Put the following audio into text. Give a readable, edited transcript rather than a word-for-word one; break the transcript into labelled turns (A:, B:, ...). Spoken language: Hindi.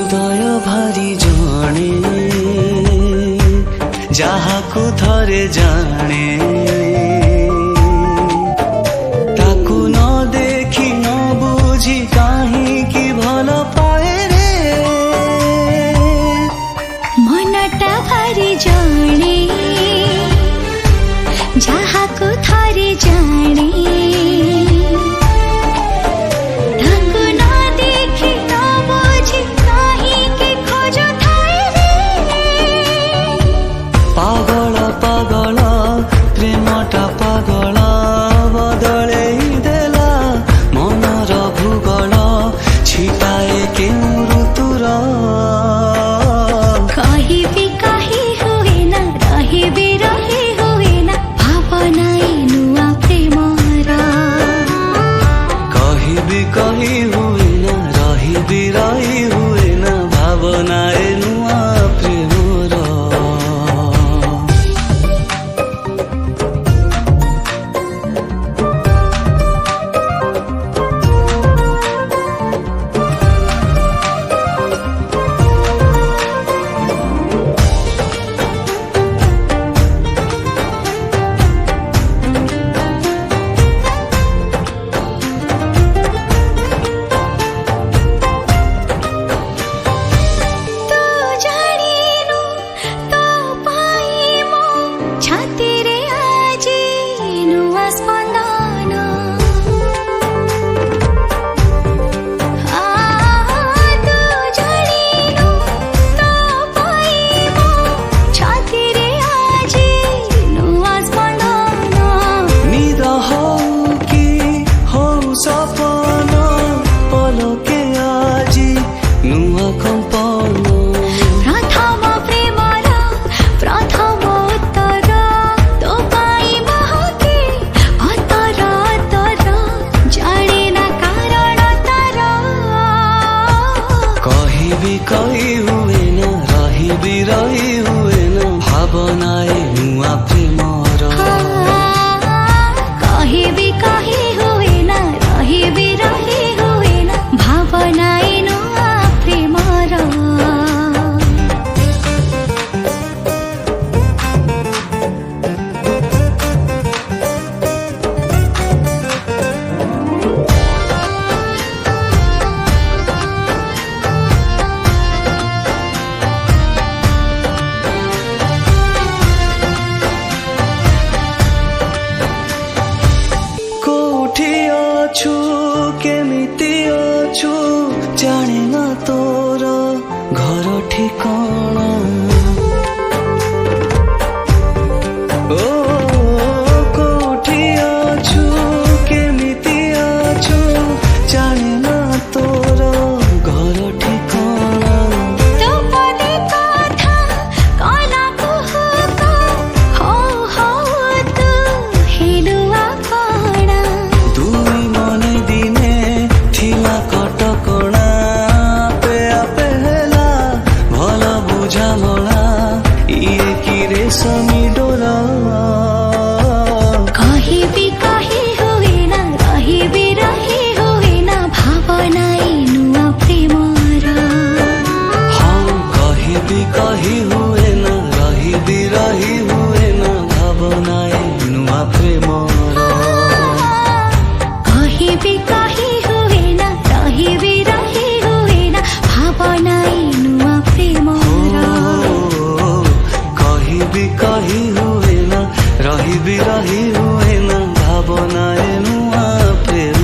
A: हृदय भारी जाने जाहाकु थरे जाने ताकु न देखी न बुझी काहींकि भल पाए रे
B: मनटा भारी जाने जाहाकु थरे जाने
A: कही हुए न रही हुए न भावनाए नुआ प्रेमर
B: कही हुए न रही हुए न भावनाए नुआ प्रेमर
A: अछु केमिति अछु जाने ना तोर घर ठिकाना ओ कोठी अछु केमिति अछु जाने ना तोर घर ठिकाना
B: तो पदे कथा कला कुहक हो हो तू हेलुआ कणा
A: दुई मने दिने थिला कटकणा पे आपे हेला भल बुझामणा इए कि रेशमी डोरा
B: कही हुए न रही हुए न भावनाए नुआ प्रेमर
A: हाँ कही हुए न रही हुए न भावनाए नुआ प्रेमर
B: कही हुए न रही हुए न भावनाए नुआ प्रेमर
A: कही हुए न रही हुए न भावनाए नुआ प्रेम।